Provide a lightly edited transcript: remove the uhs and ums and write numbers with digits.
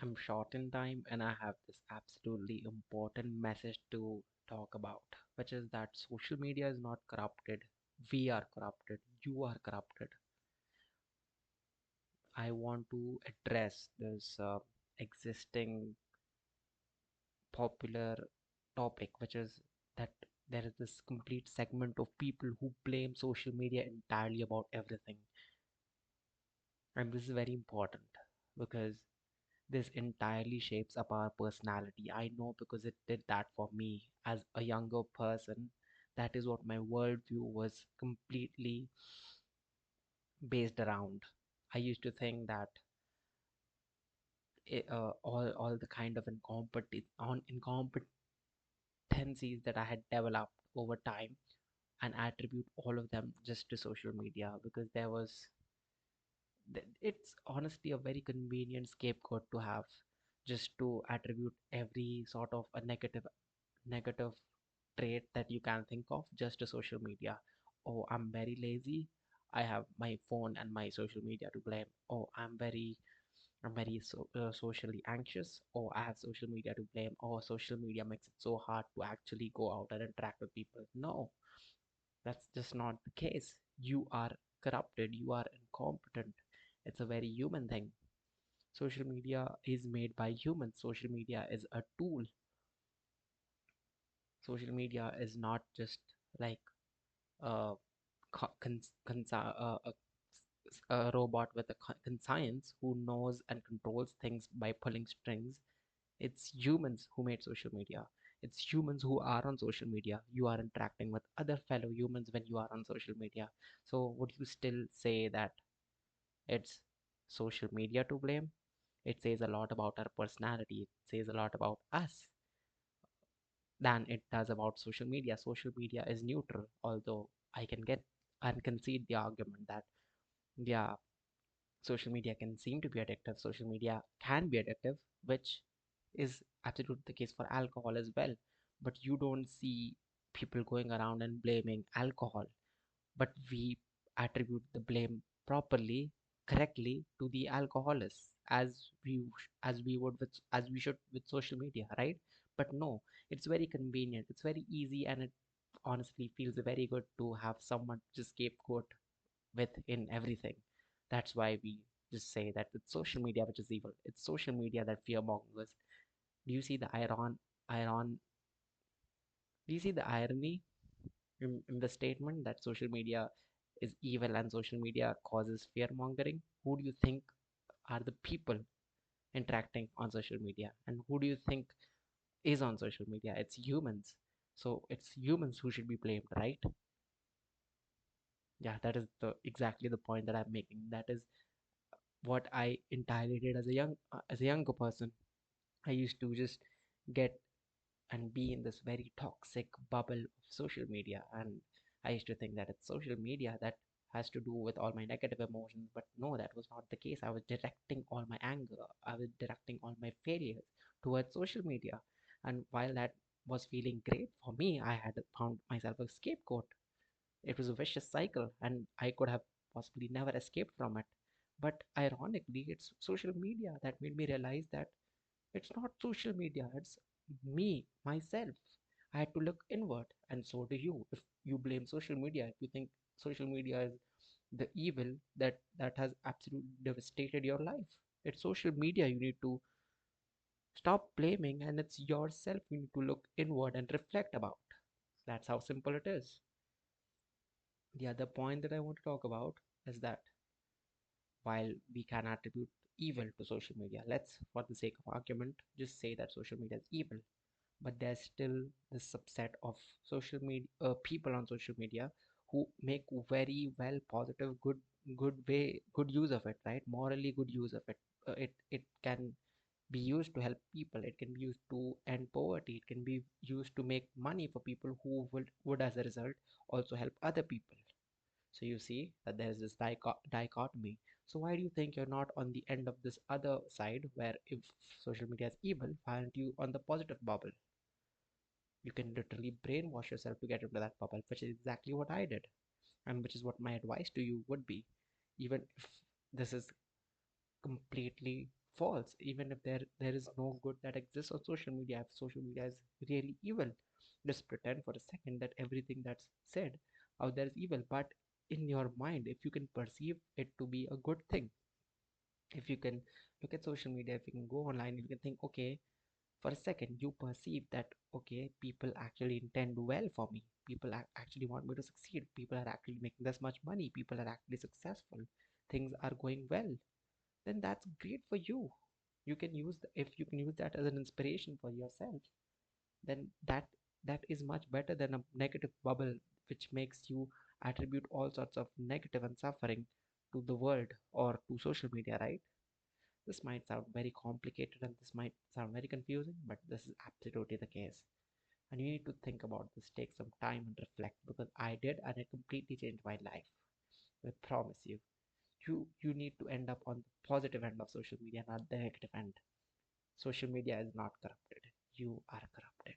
I'm short in time and I have this absolutely important message to talk about, which is that social media is not corrupted. We are corrupted. You are corrupted. I want to address this existing popular topic, which is that there is this complete segment of people who blame social media entirely about everything. And this is very important because this entirely shapes up our personality. I know because it did that for me as a younger person. That is what my worldview was completely based around. I used to think that all the kind of incompetencies that I had developed over time and attribute all of them just to social media because it's honestly a very convenient scapegoat to have, just to attribute every sort of a negative trait that you can think of just to social media. Oh, I'm very lazy. I have my phone and my social media to blame. Oh, I'm very socially anxious. Oh, I have social media to blame. Oh, social media makes it so hard to actually go out and interact with people. No, that's just not the case. You are corrupted. You are incompetent. It's a very human thing. Social media is made by humans. Social media is a tool. Social media is not just like a, a robot with a conscience who knows and controls things by pulling strings. It's humans who made social media. It's humans who are on social media. You are interacting with other fellow humans when you are on social media. So would you still say that it's social media to blame? It says a lot about our personality. It says a lot about us than it does about social media. Social media is neutral, although I can get and concede the argument that yeah, social media can seem to be addictive. Social media can be addictive, which is absolutely the case for alcohol as well. But you don't see people going around and blaming alcohol, but we attribute the blame properly, correctly to the alcoholists as we would with as we should with social media, right? But no, it's very convenient, it's very easy, and it honestly feels very good to have someone to scapegoat with in everything. That's why we just say that it's social media which is evil. It's social media that fear mongers. Do you see the iron? Do you see the irony in the statement that social media is evil and social media causes fear mongering? Who do you think are the people interacting on social media, and who do you think is on social media? It's humans. So it's humans who should be blamed, right? Yeah, that is the exactly the point that I'm making. That is what I entirely did as a younger person. I used to just get and be in this very toxic bubble of social media, and I used to think that it's social media that has to do with all my negative emotions, but no, that was not the case. I was directing all my anger, I was directing all my failures towards social media, and while that was feeling great for me, I had found myself a scapegoat. It was a vicious cycle, and I could have possibly never escaped from it. But ironically, it's social media that made me realize that it's not social media, it's me, myself. I had to look inward, and so do you. If you blame social media, if you think social media is the evil that has absolutely devastated your life, it's social media you need to stop blaming, and it's yourself you need to look inward and reflect about. That's how simple it is. The other point that I want to talk about is that while we can attribute evil to social media, let's, for the sake of argument, just say that social media is evil. But there's still this subset of social media people on social media who make very well positive good use of it, right? Morally good use of it. It can be used to help people, it can be used to end poverty, it can be used to make money for people who would as a result also help other people. So you see that there's this dichotomy. So why do you think you're not on the end of this other side, where if social media is evil, why aren't you on the positive bubble? You can literally brainwash yourself to get into that bubble, which is exactly what I did, and which is what my advice to you would be. Even if this is completely false. Even if there is no good that exists on social media, if social media is really evil, just pretend for a second that everything that's said out there is evil. But in your mind, if you can perceive it to be a good thing, if you can look at social media, if you can go online, you can think, okay, for a second you perceive that, okay, people actually intend well for me, people actually want me to succeed, people are actually making this much money, people are actually successful, things are going well, then that's great for you. You can use if you can use that as an inspiration for yourself, then that is much better than a negative bubble which makes you attribute all sorts of negative and suffering to the world or to social media, right? This might sound very complicated and this might sound very confusing, but this is absolutely the case. And you need to think about this, take some time and reflect, because I did, and it completely changed my life. I promise you. You need to end up on the positive end of social media, not the negative end. Social media is not corrupted. You are corrupted.